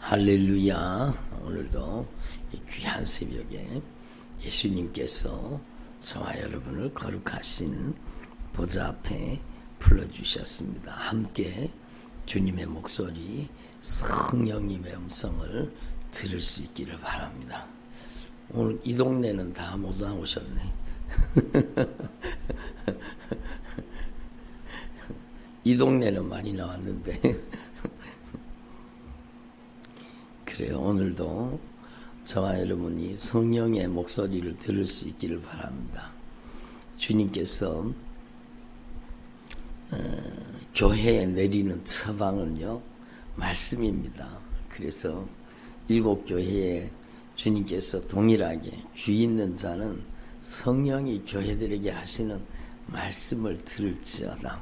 할렐루야. 오늘도 이 귀한 새벽에 예수님께서 저와 여러분을 거룩하신 보좌 앞에 불러주셨습니다. 함께 주님의 목소리, 성령님의 음성을 들을 수 있기를 바랍니다. 오늘 이 동네는 다 못 나오셨네. 이 동네는 많이 나왔는데 그래요. 오늘도 저와 여러분이 성령의 목소리를 들을 수 있기를 바랍니다. 주님께서 교회에 내리는 처방은요, 말씀입니다. 그래서 7교회에 주님께서 동일하게 귀 있는 자는 성령이 교회들에게 하시는 말씀을 들을지어다.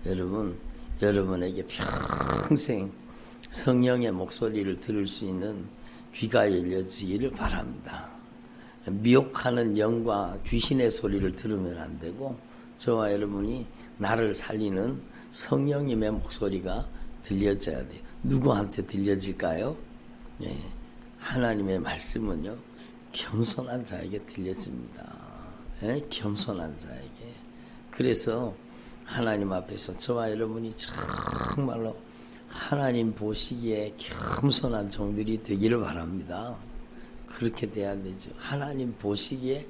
여러분, 여러분에게 평생 성령의 목소리를 들을 수 있는 귀가 열려지기를 바랍니다. 미혹하는 영과 귀신의 소리를 들으면 안 되고, 저와 여러분이 나를 살리는 성령님의 목소리가 들려져야 돼요. 누구한테 들려질까요? 예, 하나님의 말씀은요, 겸손한 자에게 들려집니다. 예, 겸손한 자에게. 그래서 하나님 앞에서 저와 여러분이 정말로 하나님 보시기에 겸손한 종들이 되기를 바랍니다. 그렇게 돼야 되죠. 하나님 보시기에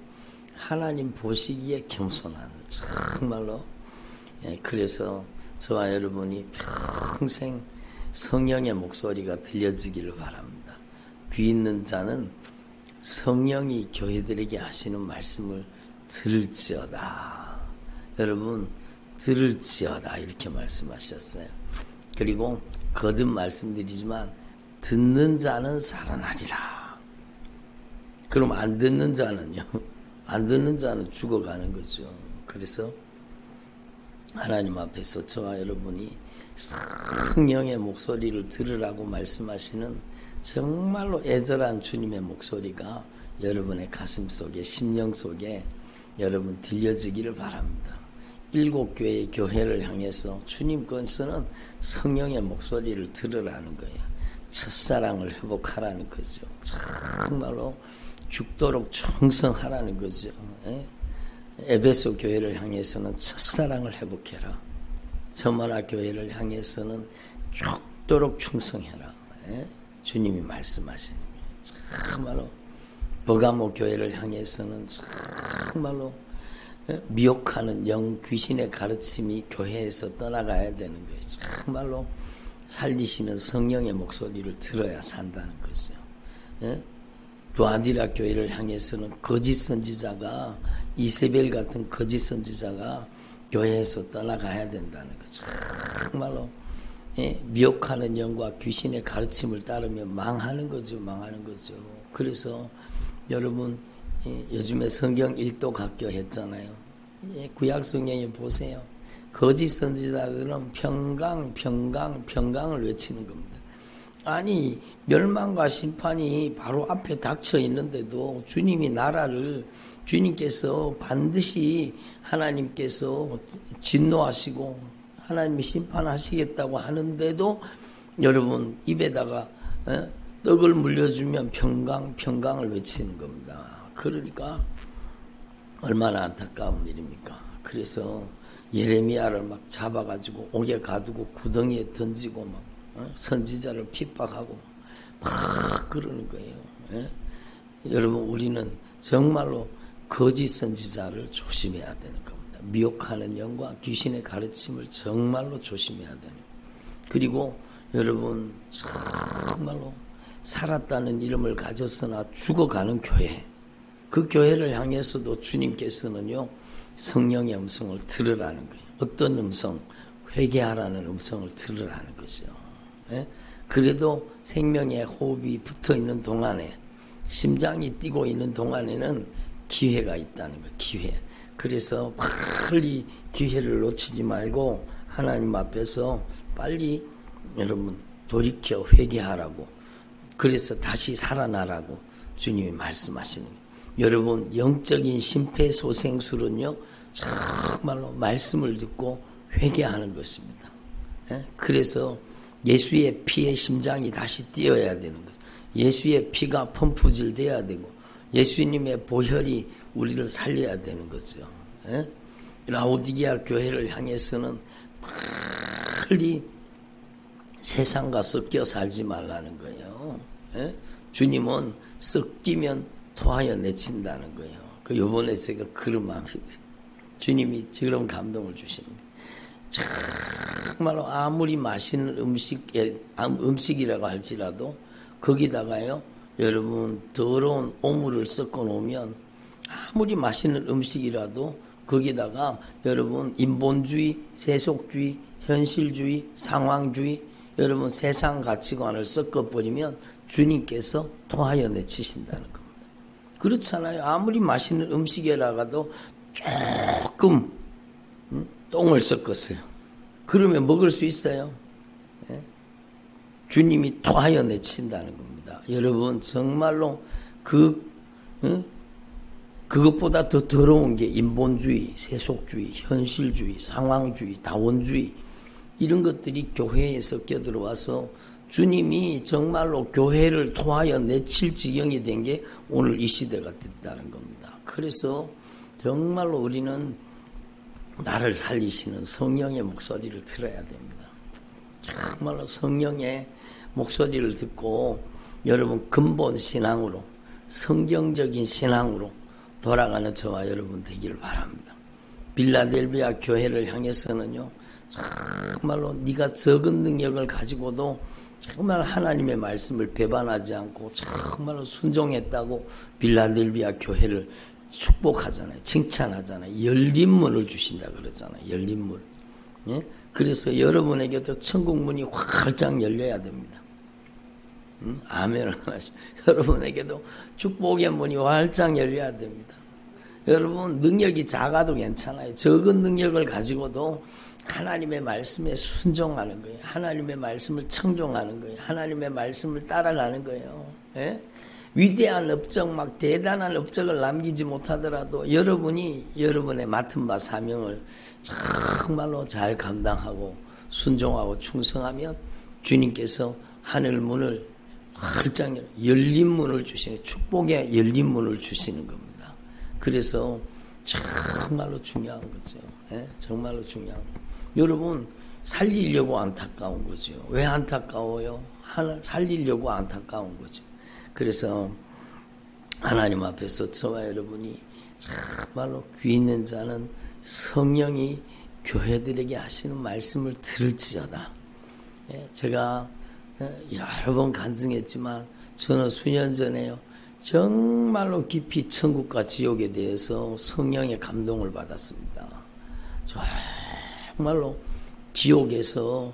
겸손한, 정말로. 예, 그래서 저와 여러분이 평생 성령의 목소리가 들려지기를 바랍니다. 귀 있는 자는 성령이 교회들에게 하시는 말씀을 들을지어다. 여러분, 들을지어다 이렇게 말씀하셨어요. 그리고 거듭 말씀드리지만 듣는 자는 살아나리라. 그럼 안 듣는 자는요? 안 듣는 자는 죽어가는 거죠. 그래서 하나님 앞에서 저와 여러분이 성령의 목소리를 들으라고 말씀하시는 정말로 애절한 주님의 목소리가 여러분의 가슴 속에, 심령 속에 여러분 들려지기를 바랍니다. 7교회의 교회를 향해서 주님께서는 성령의 목소리를 들으라는 거예요. 첫사랑을 회복하라는 거죠. 정말로 죽도록 충성하라는 거죠. 에베소 교회를 향해서는 첫사랑을 회복해라. 서머나 교회를 향해서는 죽도록 충성해라. 주님이 말씀하시는 거예요. 정말로 버가모 교회를 향해서는 정말로 미혹하는 영 귀신의 가르침이 교회에서 떠나가야 되는 거예요. 정말로 살리시는 성령의 목소리를 들어야 산다는 거죠. 두아디라 교회를 향해서는 거짓 선지자가, 이세벨 같은 거짓 선지자가 교회에서 떠나가야 된다는 거죠. 정말로 미혹하는 영과 귀신의 가르침을 따르면 망하는 거죠. 그래서 여러분, 요즘에 성경 1도 학교 했잖아요. 구약 성경에 보세요. 거짓 선지자들은 평강을 외치는 겁니다. 아니, 멸망과 심판이 바로 앞에 닥쳐 있는데도 주님께서 반드시 하나님께서 진노하시고 하나님이 심판하시겠다고 하는데도 여러분 입에다가 떡을 물려주면 평강을 외치는 겁니다. 그러니까 얼마나 안타까운 일입니까? 그래서 예레미야를 막 잡아가지고 옥에 가두고 구덩이에 던지고 막 선지자를 핍박하고 막 그러는 거예요. 여러분, 우리는 정말로 거짓 선지자를 조심해야 되는 겁니다. 미혹하는 영과 귀신의 가르침을 정말로 조심해야 되는 겁니다. 그리고 여러분, 정말로 살았다는 이름을 가졌으나 죽어가는 교회, 그 교회를 향해서도 주님께서는요, 성령의 음성을 들으라는 거예요. 어떤 음성? 회개하라는 음성을 들으라는 거죠. 그래도 생명의 호흡이 붙어 있는 동안에, 심장이 뛰고 있는 동안에는 기회가 있다는 거예요. 기회. 그래서 빨리 기회를 놓치지 말고 하나님 앞에서 빨리 여러분 돌이켜 회개하라고, 그래서 다시 살아나라고 주님이 말씀하시는 거예요. 여러분, 영적인 심폐소생술은요, 정말로 말씀을 듣고 회개하는 것입니다. 그래서 예수의 피의 심장이 다시 뛰어야 되는 거예요. 예수의 피가 펌프질 돼야 되고 예수님의 보혈이 우리를 살려야 되는 거죠. 예? 라오디게아 교회를 향해서는 빨리 세상과 섞여 살지 말라는 거예요. 예? 주님은 섞이면 토하여 내친다는 거예요. 그 요번에 제가 그런 마음이 들어요. 주님이 그런 감동을 주시는 거예요. 정말로 아무리 맛있는 음식이라고 할지라도 거기다가요, 여러분 더러운 오물을 섞어 놓으면 아무리 맛있는 음식이라도 거기다가 여러분 인본주의, 세속주의, 현실주의, 상황주의, 여러분 세상 가치관을 섞어버리면 주님께서 토하여 내치신다는 겁니다. 그렇잖아요. 아무리 맛있는 음식이라도 조금 똥을 섞었어요. 그러면 먹을 수 있어요? 예? 주님이 토하여 내친다는 겁니다. 여러분 정말로 그것보다 더 더러운 게 인본주의, 세속주의, 현실주의, 상황주의, 다원주의 이런 것들이 교회에 섞여 들어와서 주님이 정말로 교회를 토하여 내칠 지경이 된 게 오늘 이 시대가 됐다는 겁니다. 그래서 정말로 우리는 나를 살리시는 성령의 목소리를 들어야 됩니다. 정말로 성령의 목소리를 듣고 여러분 근본 신앙으로 성경적인 신앙으로 돌아가는 저와 여러분 되기를 바랍니다. 빌라델비아 교회를 향해서는요, 정말로 네가 적은 능력을 가지고도 정말 하나님의 말씀을 배반하지 않고 정말로 순종했다고 빌라델비아 교회를 축복하잖아요. 칭찬하잖아요. 열린 문을 주신다 그러잖아요. 열린 문. 예? 그래서 여러분에게도 천국 문이 활짝 열려야 됩니다. 아멘을 하시고 여러분에게도 축복의 문이 활짝 열려야 됩니다. 여러분 능력이 작아도 괜찮아요. 적은 능력을 가지고도 하나님의 말씀에 순종하는 거예요. 하나님의 말씀을 청종하는 거예요. 하나님의 말씀을 따라가는 거예요. 예? 위대한 업적, 막 대단한 업적을 남기지 못하더라도 여러분이 여러분의 맡은 바 사명을 정말로 잘 감당하고 순종하고 충성하면 주님께서 하늘 문을 활짝 열린 문을 주시는, 축복의 열린 문을 주시는 겁니다. 그래서 정말로 중요한 거죠. 예? 정말로 중요한 거. 여러분 살리려고 안타까운 거죠. 왜 안타까워요? 살리려고 안타까운 거죠. 그래서 하나님 앞에서 저와 여러분이 정말로 귀 있는 자는 성령이 교회들에게 하시는 말씀을 들을지어다. 제가 여러 번 간증했지만 저는 수년 전에요, 정말로 깊이 천국과 지옥에 대해서 성령의 감동을 받았습니다. 정말로 지옥에서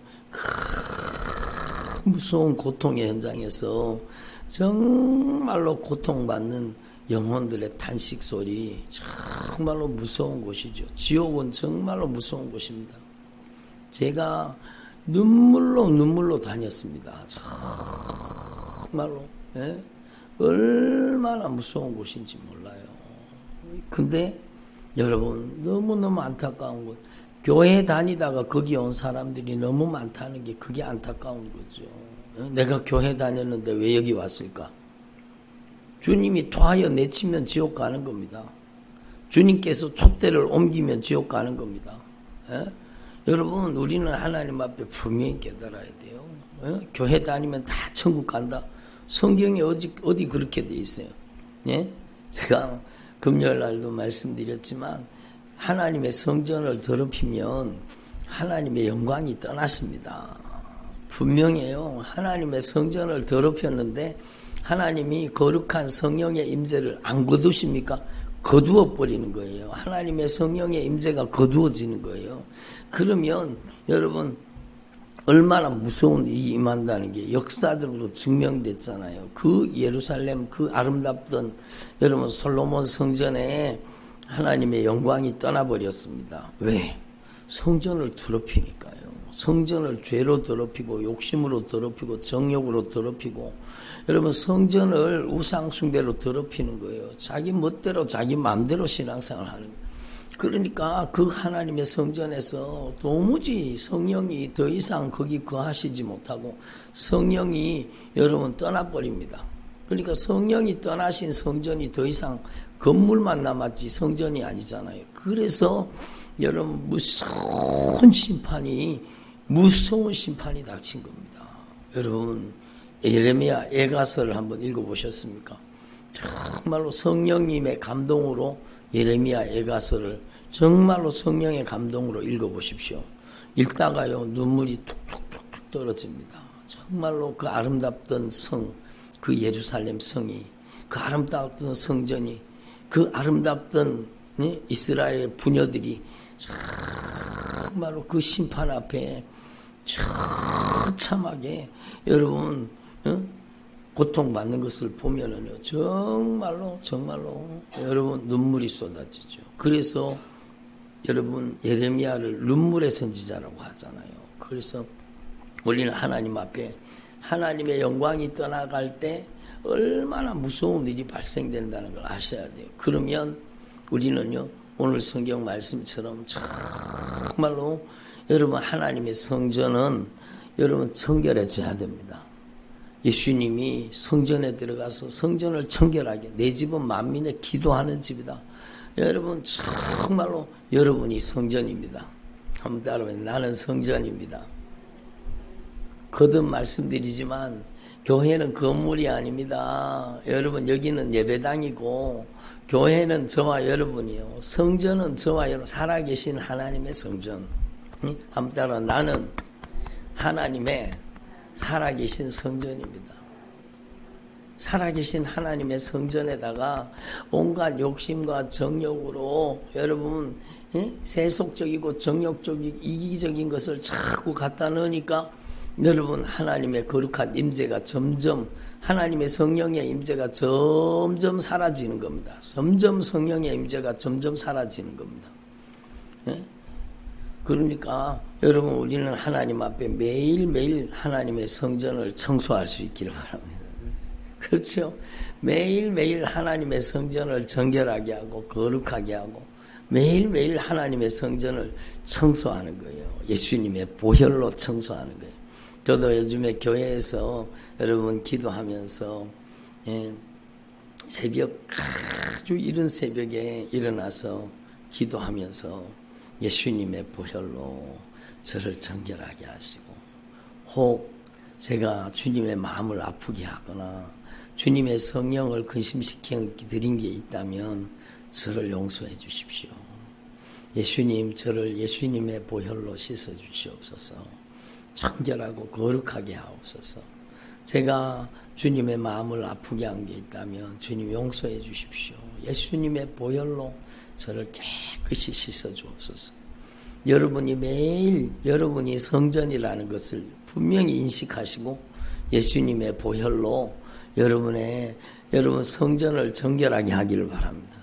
무서운 고통의 현장에서 정말로 고통받는 영혼들의 탄식 소리, 정말로 무서운 곳이죠. 지옥은 정말로 무서운 곳입니다. 제가 눈물로 다녔습니다. 정말로. 예? 얼마나 무서운 곳인지 몰라요. 근데 여러분 너무너무 안타까운 것, 교회 다니다가 거기 온 사람들이 너무 많다는 게 그게 안타까운 거죠. 내가 교회 다녔는데 왜 여기 왔을까? 주님이 토하여 내치면 지옥 가는 겁니다. 주님께서 촛대를 옮기면 지옥 가는 겁니다. 예? 여러분 우리는 하나님 앞에 분명히 깨달아야 돼요. 예? 교회 다니면 다 천국 간다. 성경에 어디 그렇게 돼 있어요. 예? 제가 금요일 날도 말씀드렸지만 하나님의 성전을 더럽히면 하나님의 영광이 떠났습니다. 분명해요. 하나님의 성전을 더럽혔는데 하나님이 거룩한 성령의 임재를 안 거두십니까? 거두어 버리는 거예요. 하나님의 성령의 임재가 거두어지는 거예요. 그러면 여러분 얼마나 무서운 일이 임한다는 게 역사적으로 증명됐잖아요. 그 예루살렘 그 아름답던 여러분 솔로몬 성전에 하나님의 영광이 떠나버렸습니다. 왜? 성전을 더럽히니까요. 성전을 죄로 더럽히고 욕심으로 더럽히고 정욕으로 더럽히고 여러분 성전을 우상 숭배로 더럽히는 거예요. 자기 멋대로 자기 마음대로 신앙생활 하는 거예요. 그러니까 그 하나님의 성전에서 도무지 성령이 더 이상 거기 거하시지 못하고 성령이 여러분 떠나버립니다. 그러니까 성령이 떠나신 성전이 더 이상 건물만 남았지 성전이 아니잖아요. 그래서 여러분 무서운 심판이 닥친 겁니다. 여러분 예레미야 애가서를 한번 읽어보셨습니까? 정말로 성령님의 감동으로 예레미야 애가서를 정말로 성령의 감동으로 읽어보십시오. 읽다가요 눈물이 툭툭툭툭 떨어집니다. 정말로 그 아름답던 성, 그 예루살렘 성이, 그 아름답던 성전이, 그 아름답던 이스라엘의 부녀들이 정말로 그 심판 앞에 처참하게 여러분 고통받는 것을 보면은요 정말로 여러분 눈물이 쏟아지죠. 그래서 여러분 예레미야를 눈물의 선지자라고 하잖아요. 그래서 우리는 하나님 앞에 하나님의 영광이 떠나갈 때 얼마나 무서운 일이 발생된다는 걸 아셔야 돼요. 그러면 우리는요 오늘 성경 말씀처럼 정말로 여러분 하나님의 성전은 여러분 청결해져야 됩니다. 예수님이 성전에 들어가서 성전을 청결하게, 내 집은 만민의 기도하는 집이다. 여러분 정말로 여러분이 성전입니다. 한번 따라해요. 나는 성전입니다. 거듭 말씀드리지만 교회는 건물이 아닙니다. 여러분 여기는 예배당이고 교회는 저와 여러분이요. 성전은 저와 여러분 살아계신 하나님의 성전. 한번 따라 나는 하나님의 살아계신 성전입니다. 살아계신 하나님의 성전에다가 온갖 욕심과 정욕으로 여러분 세속적이고 정욕적이고 이기적인 것을 자꾸 갖다 넣으니까 여러분 하나님의 거룩한 임재가 점점 하나님의 성령의 임재가 점점 사라지는 겁니다. 점점 성령의 임재가 점점 사라지는 겁니다. 그러니까 여러분 우리는 하나님 앞에 매일매일 하나님의 성전을 청소할 수 있기를 바랍니다. 그렇죠? 매일매일 하나님의 성전을 정결하게 하고 거룩하게 하고 매일매일 하나님의 성전을 청소하는 거예요. 예수님의 보혈로 청소하는 거예요. 저도 요즘에 교회에서 여러분 기도하면서 새벽 아주 이른 새벽에 일어나서 기도하면서 예수님의 보혈로 저를 정결하게 하시고 혹 제가 주님의 마음을 아프게 하거나 주님의 성령을 근심시켜 드린 게 있다면 저를 용서해 주십시오. 예수님 저를 예수님의 보혈로 씻어 주시옵소서. 청결하고 거룩하게 하옵소서. 제가 주님의 마음을 아프게 한 게 있다면 주님 용서해 주십시오. 예수님의 보혈로 저를 깨끗이 씻어 주옵소서. 여러분이 매일 여러분이 성전이라는 것을 분명히 인식하시고 예수님의 보혈로 여러분 성전을 정결하게 하기를 바랍니다.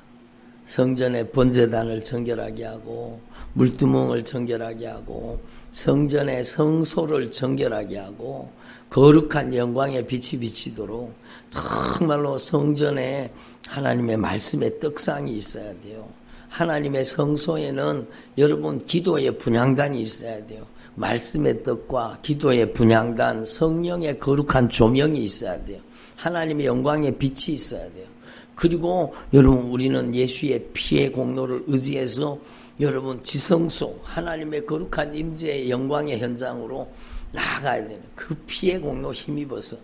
성전의 번제단을 정결하게 하고 물두멍을 정결하게 하고 성전의 성소를 정결하게 하고 거룩한 영광의 빛이 비치도록 정말로 성전에 하나님의 말씀의 떡상이 있어야 돼요. 하나님의 성소에는 여러분 기도의 분향단이 있어야 돼요. 말씀의 떡과 기도의 분향단, 성령의 거룩한 조명이 있어야 돼요. 하나님의 영광의 빛이 있어야 돼요. 그리고 여러분 우리는 예수의 피의 공로를 의지해서 여러분 지성소 하나님의 거룩한 임재의 영광의 현장으로 나아가야 되는 그 피의 공로 힘입어서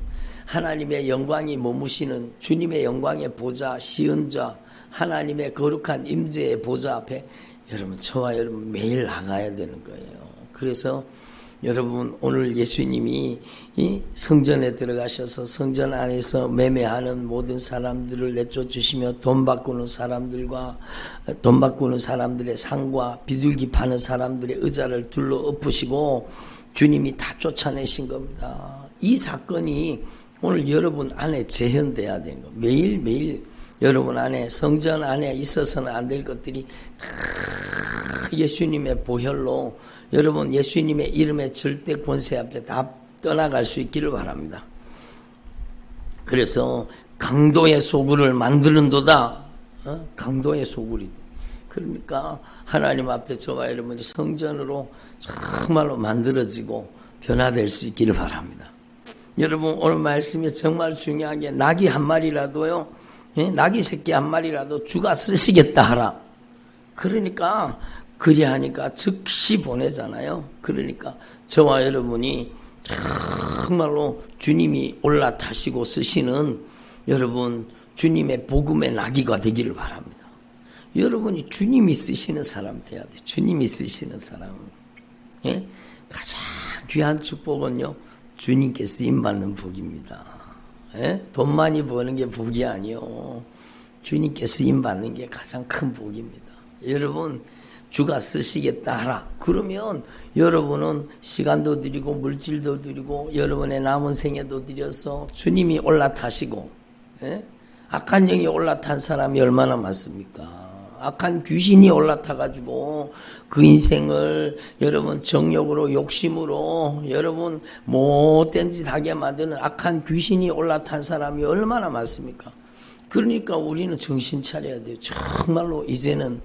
하나님의 영광이 머무시는 주님의 영광의 보좌 시은좌 하나님의 거룩한 임재의 보좌 앞에 여러분 저와 여러분 매일 나가야 되는 거예요. 그래서 여러분 오늘 예수님이 이 성전에 들어가셔서 성전 안에서 매매하는 모든 사람들을 내쫓으시며 돈 바꾸는 사람들의 상과 비둘기 파는 사람들의 의자를 둘러 엎으시고 주님이 다 쫓아내신 겁니다. 이 사건이 오늘 여러분 안에 재현돼야 되는 거예요. 매일매일 여러분 안에 성전 안에 있어서는 안 될 것들이 다 예수님의 보혈로 여러분 예수님의 이름의 절대 권세 앞에 다 떠나갈 수 있기를 바랍니다. 그래서 강도의 소굴을 만드는도다. 강도의 소굴이 그러니까 하나님 앞에 저와 여러분이 성전으로 정말로 만들어지고 변화될 수 있기를 바랍니다. 여러분 오늘 말씀이 정말 중요한 게 낙이 한 마리라도요, 낙이 새끼 한 마리라도 주가 쓰시겠다 하라. 그러니까 그리하니까 즉시 보내잖아요. 그러니까 저와 여러분이 정말로 주님이 올라타시고 쓰시는 여러분 주님의 복음의 나귀가 되기를 바랍니다. 여러분이 주님이 쓰시는 사람 돼야 돼. 주님이 쓰시는 사람. 예? 가장 귀한 축복은요, 주님께 쓰임받는 복입니다. 예? 돈 많이 버는 게 복이 아니요, 주님께 쓰임받는 게 가장 큰 복입니다. 여러분 주가 쓰시겠다 하라. 그러면 여러분은 시간도 드리고 물질도 드리고 여러분의 남은 생애도 드려서 주님이 올라타시고, 예? 악한 영이 올라탄 사람이 얼마나 많습니까? 악한 귀신이 올라타가지고 그 인생을 여러분 정욕으로 욕심으로 여러분 못된 짓 하게 만드는 악한 귀신이 올라탄 사람이 얼마나 많습니까? 그러니까 우리는 정신 차려야 돼요. 정말로 이제는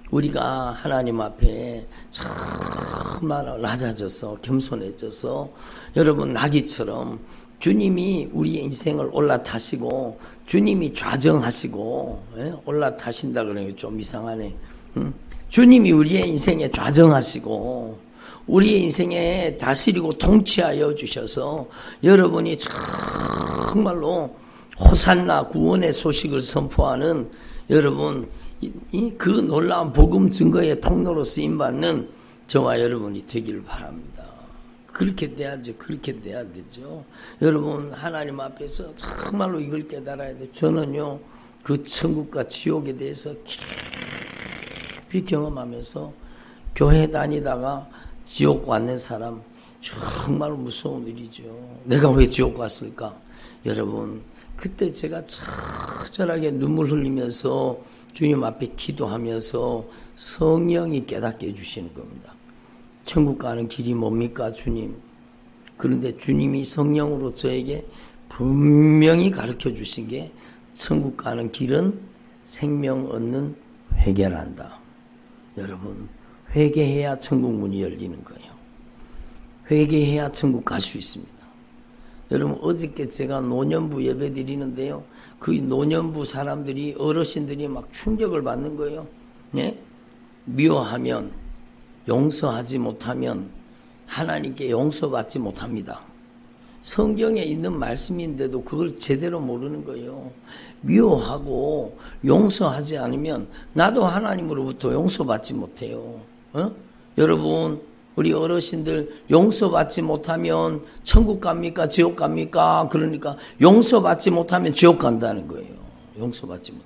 우리가 하나님 앞에 정말 낮아져서 겸손해져서 여러분 나귀처럼 주님이 우리의 인생을 올라타시고 주님이 좌정하시고, 예? 올라타신다 그러니까 좀 이상하네. 주님이 우리의 인생에 좌정하시고 우리의 인생에 다스리고 통치하여 주셔서 여러분이 정말로 호산나 구원의 소식을 선포하는 여러분 그 놀라운 복음 증거의 통로로 쓰임받는 저와 여러분이 되기를 바랍니다. 그렇게 돼야죠. 그렇게 돼야 되죠. 여러분 하나님 앞에서 정말로 이걸 깨달아야 돼요. 저는요 그 천국과 지옥에 대해서 깊이 경험하면서 교회 다니다가 지옥 왔는 사람 정말 무서운 일이죠. 내가 왜 지옥 왔을까? 여러분 그때 제가 처절하게 눈물 흘리면서 주님 앞에 기도하면서 성령이 깨닫게 해주시는 겁니다. 천국 가는 길이 뭡니까 주님? 그런데 주님이 성령으로 저에게 분명히 가르쳐 주신 게 천국 가는 길은 생명 얻는 회개란다. 여러분 회개해야 천국 문이 열리는 거예요. 회개해야 천국 갈 수 있습니다. 여러분 어저께 제가 노년부 예배 드리는데요, 그 노년부 사람들이 어르신들이 막 충격을 받는 거예요. 예? 미워하면 용서하지 못하면 하나님께 용서받지 못합니다. 성경에 있는 말씀인데도 그걸 제대로 모르는 거예요. 미워하고 용서하지 않으면 나도 하나님으로부터 용서받지 못해요. 여러분 우리 어르신들 용서받지 못하면 천국 갑니까? 지옥 갑니까? 그러니까 용서받지 못하면 지옥 간다는 거예요. 용서받지 못.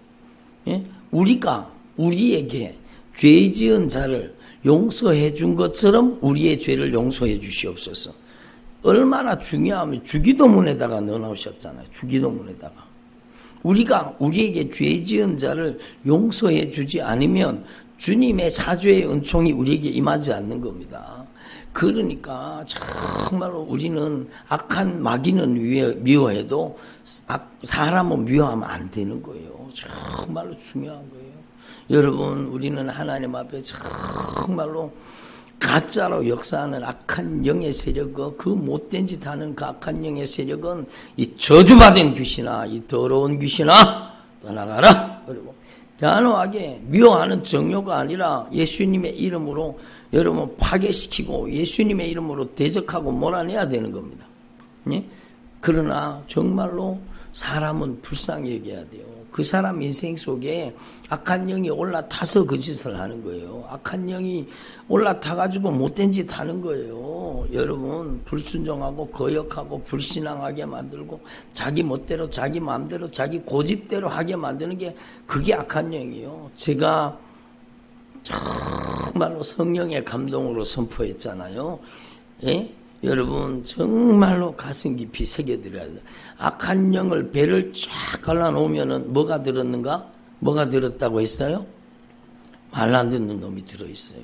예? 우리가 우리에게 죄 지은 자를 용서해 준 것처럼 우리의 죄를 용서해 주시옵소서. 얼마나 중요하면 주기도문에다가 넣어놓으셨잖아요. 주기도문에다가. 우리가 우리에게 죄 지은 자를 용서해 주지 않으면 주님의 사죄의 은총이 우리에게 임하지 않는 겁니다. 그러니까 정말로 우리는 악한 마귀는 미워해도 사람은 미워하면 안 되는 거예요. 정말로 중요한 거예요. 여러분 우리는 하나님 앞에 정말로 가짜로 역사하는 악한 영의 세력, 그 못된 짓 하는 그 악한 영의 세력은 이 저주받은 귀신아, 이 더러운 귀신아 떠나가라. 그리고 단호하게 미워하는 정욕가 아니라 예수님의 이름으로 여러분 파괴시키고 예수님의 이름으로 대적하고 몰아내야 되는 겁니다. 예? 그러나 정말로 사람은 불쌍히 여겨야 돼요. 그 사람 인생 속에 악한 영이 올라타서 그 짓을 하는 거예요. 악한 영이 올라타가지고 못된 짓 하는 거예요. 여러분 불순종하고 거역하고 불신앙하게 만들고 자기 멋대로 자기 마음대로 자기 고집대로 하게 만드는 게 그게 악한 영이에요. 제가 정말로 성령의 감동으로 선포했잖아요. 예? 여러분 정말로 가슴 깊이 새겨드려야 돼요. 악한 영을 배를 쫙 갈라놓으면 뭐가 들었는가? 뭐가 들었다고 했어요? 말 안 듣는 놈이 들어있어요.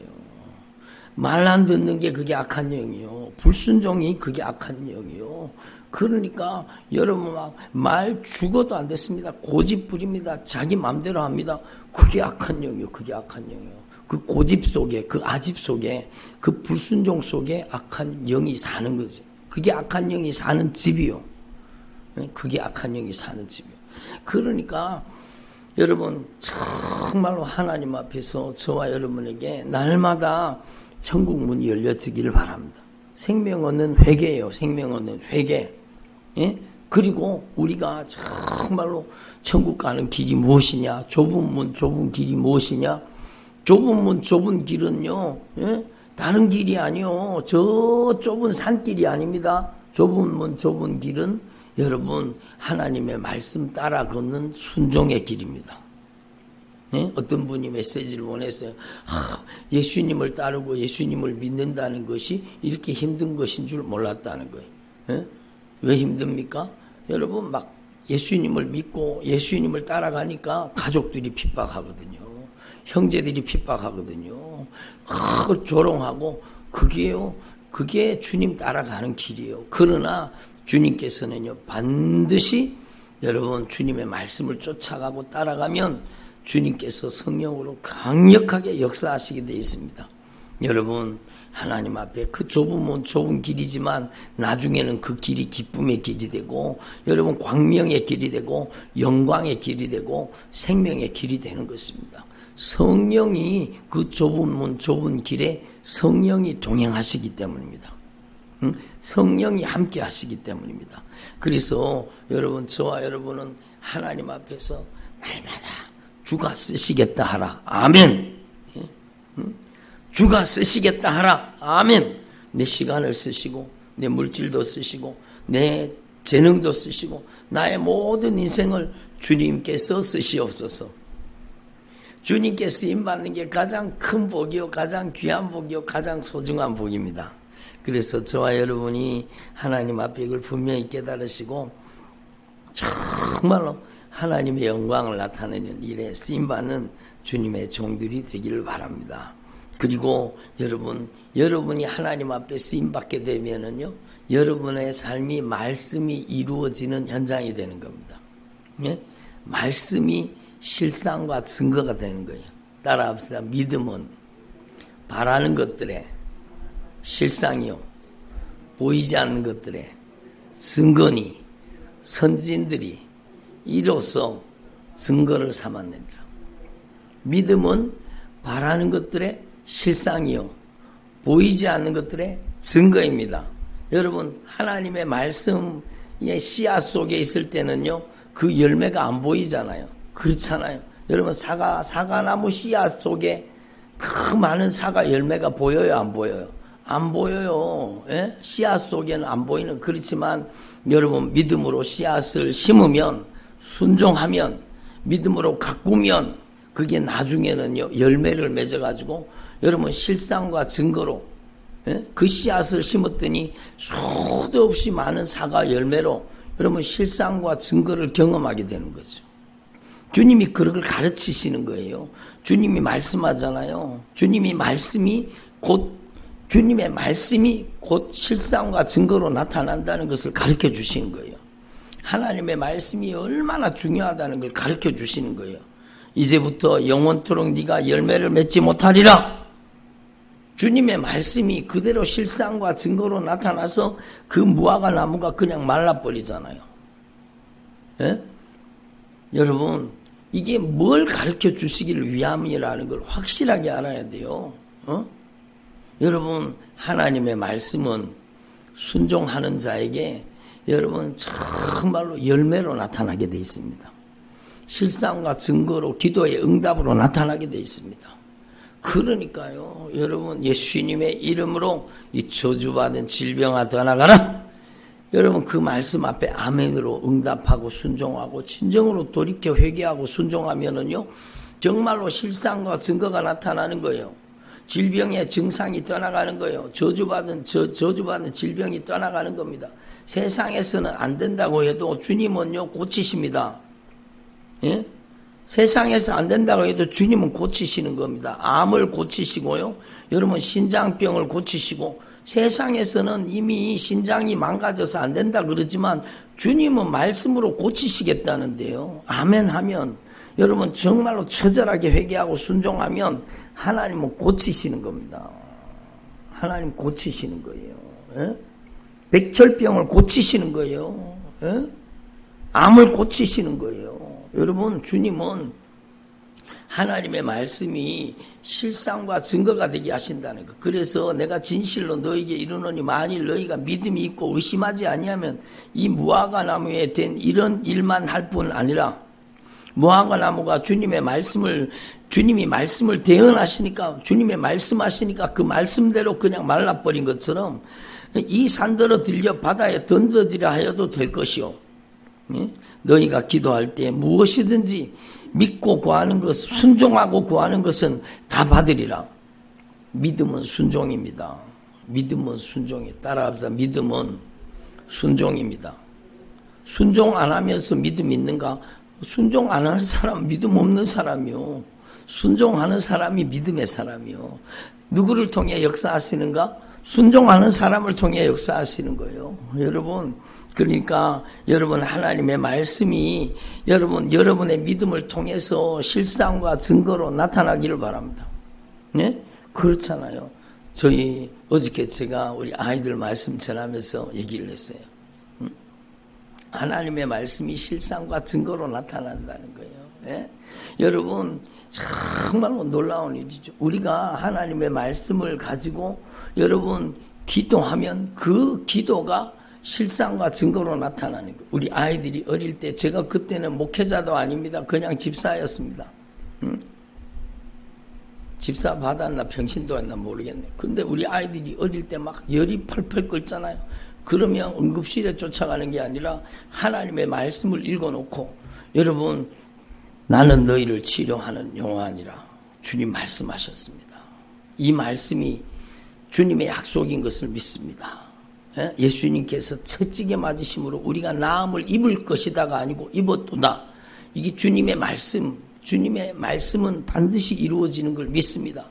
말 안 듣는 게 그게 악한 영이요. 불순종이 그게 악한 영이요. 그러니까 여러분 막 말 죽어도 안 됐습니다. 고집 부립니다. 자기 마음대로 합니다. 그게 악한 영이요. 그게 악한 영이요. 그 고집 속에, 그 아집 속에, 그 불순종 속에 악한 영이 사는 거죠. 그게 악한 영이 사는 집이요. 그게 악한 영이 사는 집이요. 그러니까 여러분 정말로 하나님 앞에서 저와 여러분에게 날마다 천국 문이 열려지기를 바랍니다. 생명 얻는 회개예요. 생명 얻는 회개. 예? 그리고 우리가 정말로 천국 가는 길이 무엇이냐? 좁은 문 좁은 길이 무엇이냐? 좁은 문 좁은 길은요, 예? 다른 길이 아니요. 저 좁은 산길이 아닙니다. 좁은 문 좁은 길은 여러분 하나님의 말씀 따라 걷는 순종의 길입니다. 예? 어떤 분이 메시지를 보냈어요. 예수님을 따르고 예수님을 믿는다는 것이 이렇게 힘든 것인 줄 몰랐다는 거예요. 예? 왜 힘듭니까? 여러분 막 예수님을 믿고 예수님을 따라가니까 가족들이 핍박하거든요. 형제들이 핍박하거든요. 조롱하고 그게 주님 따라가는 길이에요. 그러나 주님께서는요 반드시 여러분 주님의 말씀을 쫓아가고 따라가면 주님께서 성령으로 강력하게 역사하시게 되어 있습니다. 여러분 하나님 앞에 그 좁은 문 좁은 길이지만 나중에는 그 길이 기쁨의 길이 되고 여러분 광명의 길이 되고 영광의 길이 되고 생명의 길이 되는 것입니다. 성령이 그 좁은 문 좁은 길에 성령이 동행하시기 때문입니다. 성령이 함께 하시기 때문입니다. 그래서 여러분 저와 여러분은 하나님 앞에서 날마다 주가 쓰시겠다 하라. 아멘. 주가 쓰시겠다 하라. 아멘. 내 시간을 쓰시고 내 물질도 쓰시고 내 재능도 쓰시고 나의 모든 인생을 주님께서 쓰시옵소서. 주님께 쓰임받는 게 가장 큰 복이요 가장 귀한 복이요 가장 소중한 복입니다. 그래서 저와 여러분이 하나님 앞에 이걸 분명히 깨달으시고 정말로 하나님의 영광을 나타내는 일에 쓰임받는 주님의 종들이 되기를 바랍니다. 그리고 여러분이 하나님 앞에 쓰임받게 되면은요, 여러분의 삶이 말씀이 이루어지는 현장이 되는 겁니다. 예? 말씀이 실상과 증거가 되는 거예요. 따라합시다. 믿음은 바라는 것들의 실상이요, 보이지 않는 것들의 증거니 선지인들이 이로써 증거를 삼았느니라. 믿음은 바라는 것들의 실상이요, 보이지 않는 것들의 증거입니다. 여러분 하나님의 말씀의 씨앗 속에 있을 때는요 그 열매가 안 보이잖아요. 그렇잖아요. 여러분 사과나무 씨앗 속에 그 많은 사과 열매가 보여요, 안 보여요? 안 보여요. 예? 씨앗 속에는 안 보이는. 그렇지만 여러분 믿음으로 씨앗을 심으면, 순종하면, 믿음으로 가꾸면 그게 나중에는요 열매를 맺어가지고 여러분 실상과 증거로, 예? 그 씨앗을 심었더니 수도 없이 많은 사과 열매로 여러분 실상과 증거를 경험하게 되는 거죠. 주님이 그걸 가르치시는 거예요. 주님이 말씀하잖아요. 주님의 말씀이 곧 실상과 증거로 나타난다는 것을 가르쳐 주시는 거예요. 하나님의 말씀이 얼마나 중요하다는 걸 가르쳐 주시는 거예요. 이제부터 영원토록 네가 열매를 맺지 못하리라. 주님의 말씀이 그대로 실상과 증거로 나타나서 그 무화과 나무가 그냥 말라버리잖아요. 예? 여러분 이게 뭘 가르쳐 주시기를 위함이라는 걸 확실하게 알아야 돼요. 여러분 하나님의 말씀은 순종하는 자에게 여러분 정말로 열매로 나타나게 되어 있습니다. 실상과 증거로 기도의 응답으로 나타나게 되어 있습니다. 그러니까요 여러분 예수님의 이름으로 이 저주받은 질병아 떠나가라. 여러분 그 말씀 앞에 아멘으로 응답하고 순종하고 진정으로 돌이켜 회개하고 순종하면은요 정말로 실상과 증거가 나타나는 거예요. 질병의 증상이 떠나가는 거예요. 저주받은 질병이 떠나가는 겁니다. 세상에서는 안 된다고 해도 주님은요 고치십니다. 예? 세상에서 안 된다고 해도 주님은 고치시는 겁니다. 암을 고치시고요. 여러분 신장병을 고치시고, 세상에서는 이미 신장이 망가져서 안 된다 그러지만 주님은 말씀으로 고치시겠다는데요. 아멘 하면 여러분 정말로 처절하게 회개하고 순종하면 하나님은 고치시는 겁니다. 하나님 고치시는 거예요. 예? 백혈병을 고치시는 거예요. 예? 암을 고치시는 거예요. 여러분 주님은 하나님의 말씀이 실상과 증거가 되게 하신다는 거. 그래서 내가 진실로 너에게 이르노니 만일 너희가 믿음이 있고 의심하지 아니하면 이 무화과 나무에 된 이런 일만 할 뿐 아니라 무화과 나무가 주님이 말씀을 대언하시니까 주님의 말씀하시니까 그 말씀대로 그냥 말라버린 것처럼 이 산더러 들려 바다에 던져지라 하여도 될 것이요. 너희가 기도할 때 무엇이든지 믿고 구하는 것, 순종하고 구하는 것은 다 받으리라. 믿음은 순종입니다. 믿음은 순종이 따라합시다. 믿음은 순종입니다. 순종 안 하면서 믿음 있는가? 순종 안 하는 사람 믿음 없는 사람이요. 순종하는 사람이 믿음의 사람이요. 누구를 통해 역사하시는가? 순종하는 사람을 통해 역사하시는 거예요. 여러분, 그러니까 여러분 하나님의 말씀이 여러분의 믿음을 통해서 실상과 증거로 나타나기를 바랍니다. 네? 그렇잖아요. 저희 어저께 제가 우리 아이들 말씀 전하면서 얘기를 했어요. 하나님의 말씀이 실상과 증거로 나타난다는 거예요. 네? 여러분 정말로 놀라운 일이죠. 우리가 하나님의 말씀을 가지고 여러분 기도하면 그 기도가 실상과 증거로 나타나는 거예요. 우리 아이들이 어릴 때 제가 그때는 목회자도 아닙니다. 그냥 집사였습니다. 집사 받았나 병신도 했나 모르겠네. 근데 우리 아이들이 어릴 때 막 열이 펄펄 끓잖아요. 그러면 응급실에 쫓아가는 게 아니라 하나님의 말씀을 읽어놓고 여러분 나는 너희를 치료하는 용화니라 주님 말씀하셨습니다. 이 말씀이 주님의 약속인 것을 믿습니다. 예수님께서 채찍에 맞으심으로 우리가 나음을 입을 것이다가 아니고 입었도다. 이게 주님의 말씀, 주님의 말씀은 반드시 이루어지는 걸 믿습니다.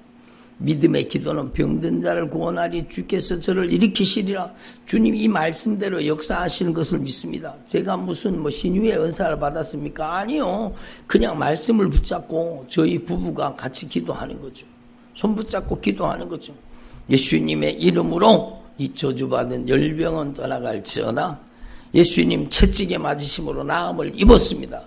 믿음의 기도는 병든 자를 구원하리 주께서 저를 일으키시리라. 주님 이 말씀대로 역사하시는 것을 믿습니다. 제가 무슨 신유의 은사를 받았습니까? 아니요. 그냥 말씀을 붙잡고 저희 부부가 같이 기도하는 거죠. 손 붙잡고 기도하는 거죠. 예수님의 이름으로 이 저주받은 열병은 떠나갈지어다. 예수님 채찍에 맞으심으로 나음을 입었습니다.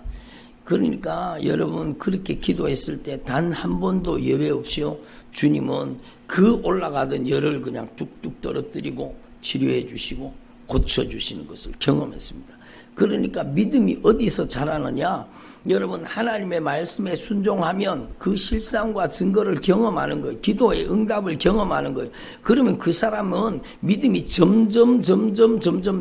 그러니까 여러분 그렇게 기도했을 때 단 한 번도 예외 없이요 주님은 그 올라가던 열을 그냥 뚝뚝 떨어뜨리고 치료해 주시고 고쳐주시는 것을 경험했습니다. 그러니까 믿음이 어디서 자라느냐? 여러분 하나님의 말씀에 순종하면 그 실상과 증거를 경험하는 거예요. 기도의 응답을 경험하는 거예요. 그러면 그 사람은 믿음이 점점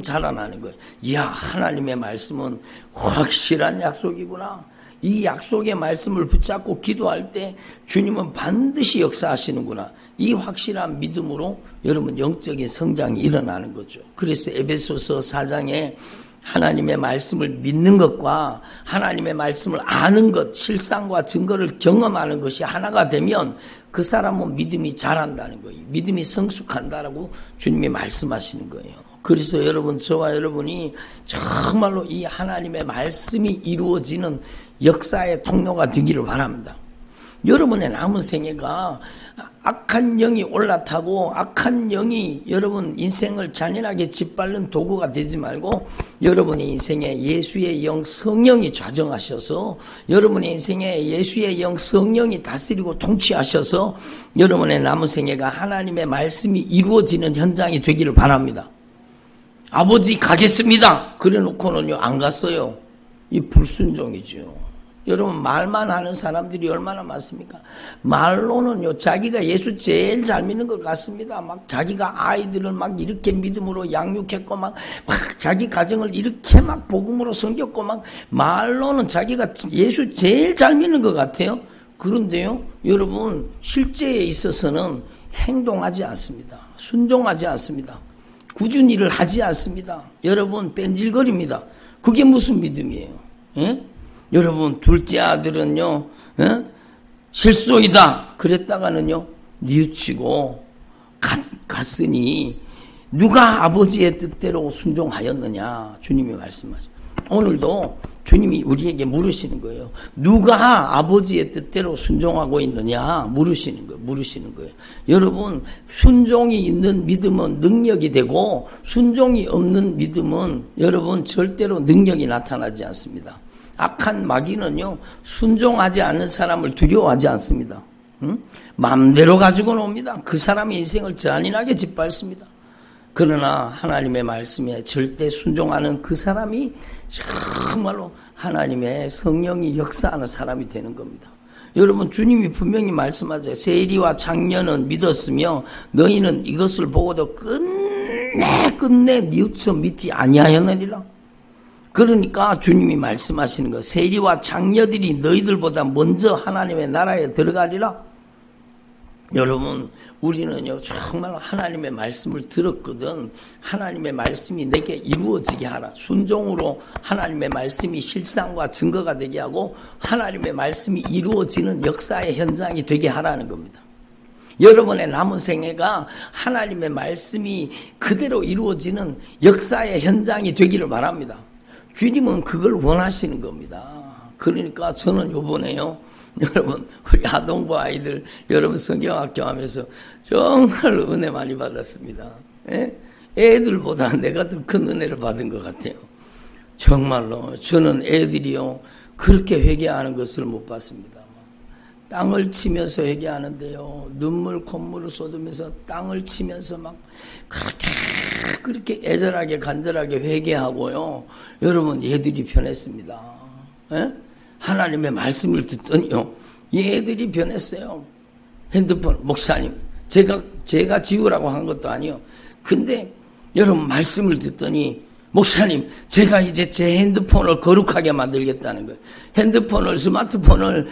자라나는 거예요. 이야 하나님의 말씀은 확실한 약속이구나. 이 약속의 말씀을 붙잡고 기도할 때 주님은 반드시 역사하시는구나. 이 확실한 믿음으로 여러분 영적인 성장이 일어나는 거죠. 그래서 에베소서 4장에 하나님의 말씀을 믿는 것과 하나님의 말씀을 아는 것, 실상과 증거를 경험하는 것이 하나가 되면 그 사람은 믿음이 자란다는 거예요. 믿음이 성숙한다라고 주님이 말씀하시는 거예요. 그래서 여러분, 저와 여러분이 정말로 이 하나님의 말씀이 이루어지는 역사의 통로가 되기를 바랍니다. 여러분의 남은 생애가 악한 영이 올라타고 악한 영이 여러분 인생을 잔인하게 짓밟는 도구가 되지 말고 여러분의 인생에 예수의 영 성령이 좌정하셔서 여러분의 인생에 예수의 영 성령이 다스리고 통치하셔서 여러분의 남은 생애가 하나님의 말씀이 이루어지는 현장이 되기를 바랍니다. 아버지 가겠습니다. 그래 놓고는요 안 갔어요. 이 불순종이죠. 여러분 말만 하는 사람들이 얼마나 많습니까? 말로는요 자기가 예수 제일 잘 믿는 것 같습니다. 막 자기가 아이들을 막 이렇게 믿음으로 양육했고 막 자기 가정을 이렇게 막 복음으로 섬겼고 막 말로는 자기가 예수 제일 잘 믿는 것 같아요. 그런데요 여러분 실제에 있어서는 행동하지 않습니다. 순종하지 않습니다. 꾸준히 일을 하지 않습니다. 여러분 뺀질거립니다. 그게 무슨 믿음이에요? 예? 여러분 둘째 아들은요 실소이다 그랬다가는요 뉘우치고 갔으니 누가 아버지의 뜻대로 순종하였느냐 주님이 말씀하죠. 오늘도 주님이 우리에게 물으시는 거예요. 누가 아버지의 뜻대로 순종하고 있느냐 물으시는 거예요. 여러분, 순종이 있는 믿음은 능력이 되고 순종이 없는 믿음은 여러분 절대로 능력이 나타나지 않습니다. 악한 마귀는요, 순종하지 않는 사람을 두려워하지 않습니다. 마음대로 가지고 놉니다. 그 사람의 인생을 잔인하게 짓밟습니다. 그러나 하나님의 말씀에 절대 순종하는 그 사람이 정말로 하나님의 성령이 역사하는 사람이 되는 겁니다. 여러분, 주님이 분명히 말씀하세요. 세리와 장녀는 믿었으며 너희는 이것을 보고도 끝내 뉘우쳐 믿지 아니하였느니라. 그러니까 주님이 말씀하시는 거, 세리와 장녀들이 너희들보다 먼저 하나님의 나라에 들어가리라. 여러분, 우리는요 정말 하나님의 말씀을 들었거든. 하나님의 말씀이 내게 이루어지게 하라. 순종으로 하나님의 말씀이 실상과 증거가 되게 하고 하나님의 말씀이 이루어지는 역사의 현장이 되게 하라는 겁니다. 여러분의 남은 생애가 하나님의 말씀이 그대로 이루어지는 역사의 현장이 되기를 바랍니다. 주님은 그걸 원하시는 겁니다. 그러니까 저는 요번에요, 여러분, 우리 아동부 아이들, 여러분 성경학교 하면서 정말 은혜 많이 받았습니다. 예? 애들보다 내가 더 큰 은혜를 받은 것 같아요. 정말로 저는 애들이요 그렇게 회개하는 것을 못 봤습니다. 땅을 치면서 회개하는데요, 눈물 콧물을 쏟으면서 땅을 치면서 막 그렇게 애절하게 간절하게 회개하고요, 여러분 애들이 변했습니다. 예? 하나님의 말씀을 듣더니요, 얘들이 변했어요. 핸드폰, 목사님, 제가 지우라고 한 것도 아니요. 근데 여러분 말씀을 듣더니, 목사님, 제가 이제 제 핸드폰을 거룩하게 만들겠다는 거예요. 핸드폰을, 스마트폰을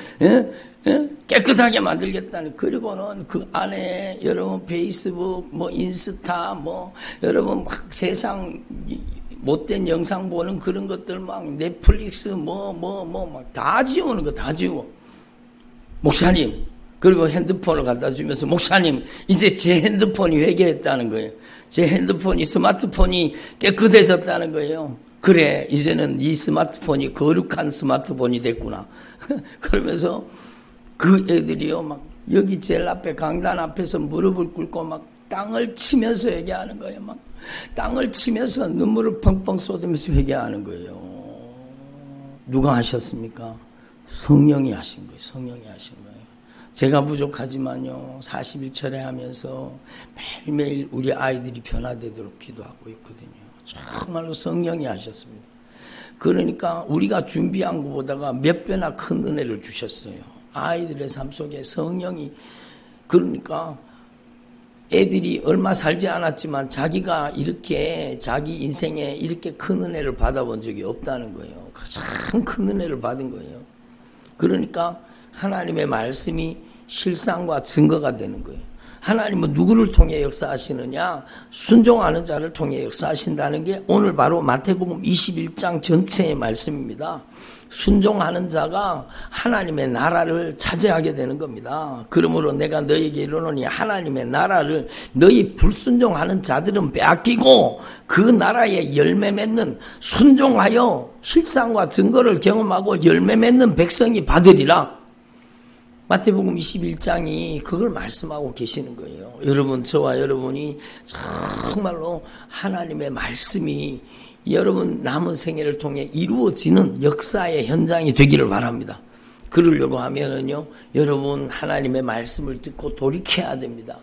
깨끗하게 만들겠다는. 그리고는 그 안에 여러분 페이스북, 뭐 인스타, 뭐 여러분 막 세상 못된 영상 보는 그런 것들 막 넷플릭스 막 다 지우는 거 다 지워. 목사님, 그리고 핸드폰을 갖다 주면서, 목사님, 이제 제 핸드폰이 회개했다는 거예요. 제 핸드폰이, 스마트폰이 깨끗해졌다는 거예요. 그래, 이제는 이 스마트폰이 거룩한 스마트폰이 됐구나. 그러면서 그 애들이요, 막 여기 제일 앞에 강단 앞에서 무릎을 꿇고 막 땅을 치면서 회개하는 거예요. 막 땅을 치면서 눈물을 펑펑 쏟으면서 회개하는 거예요. 누가 하셨습니까? 성령이 하신 거예요. 성령이 하신 거예요. 제가 부족하지만요, 41철에 하면서 매일매일 우리 아이들이 변화되도록 기도하고 있거든요. 정말로 성령이 하셨습니다. 그러니까 우리가 준비한 것보다가 몇 배나 큰 은혜를 주셨어요. 아이들의 삶 속에 성령이. 그러니까 애들이 얼마 살지 않았지만 자기가 이렇게 자기 인생에 이렇게 큰 은혜를 받아본 적이 없다는 거예요. 가장 큰 은혜를 받은 거예요. 그러니까 하나님의 말씀이 실상과 증거가 되는 거예요. 하나님은 누구를 통해 역사하시느냐? 순종하는 자를 통해 역사하신다는 게 오늘 바로 마태복음 21장 전체의 말씀입니다. 순종하는 자가 하나님의 나라를 차지하게 되는 겁니다. 그러므로 내가 너희에게 이르노니 하나님의 나라를 너희 불순종하는 자들은 빼앗기고 그 나라에 열매 맺는, 순종하여 실상과 증거를 경험하고 열매 맺는 백성이 받으리라. 마태복음 21장이 그걸 말씀하고 계시는 거예요. 여러분, 저와 여러분이 정말로 하나님의 말씀이 여러분 남은 생애를 통해 이루어지는 역사의 현장이 되기를 바랍니다. 그러려고 하면은요, 여러분 하나님의 말씀을 듣고 돌이켜야 됩니다.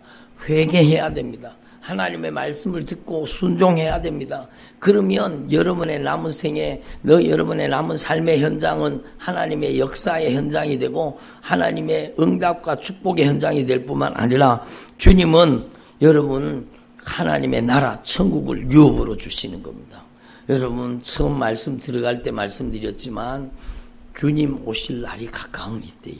회개해야 됩니다. 하나님의 말씀을 듣고 순종해야 됩니다. 그러면 여러분의 남은 생애, 여러분의 남은 삶의 현장은 하나님의 역사의 현장이 되고 하나님의 응답과 축복의 현장이 될 뿐만 아니라 주님은 여러분 하나님의 나라, 천국을 유업으로 주시는 겁니다. 여러분, 처음 말씀 들어갈 때 말씀드렸지만 주님 오실 날이 가까운 이때에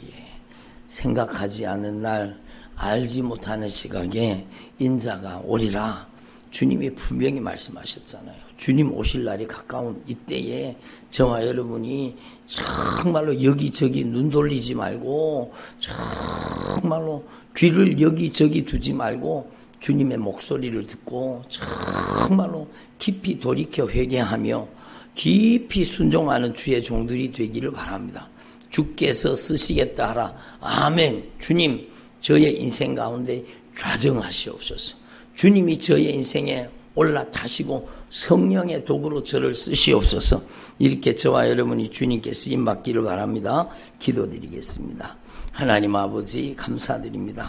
생각하지 않은 날, 알지 못하는 시각에 인자가 오리라. 주님이 분명히 말씀하셨잖아요. 주님 오실 날이 가까운 이때에 저와 여러분이 정말로 여기저기 눈 돌리지 말고, 정말로 귀를 여기저기 두지 말고 주님의 목소리를 듣고 정말로 깊이 돌이켜 회개하며 깊이 순종하는 주의 종들이 되기를 바랍니다. 주께서 쓰시겠다 하라. 아멘. 주님, 저의 인생 가운데 좌정하시옵소서. 주님이 저의 인생에 올라타시고 성령의 도구로 저를 쓰시옵소서. 이렇게 저와 여러분이 주님께 쓰임받기를 바랍니다. 기도드리겠습니다. 하나님 아버지 감사드립니다.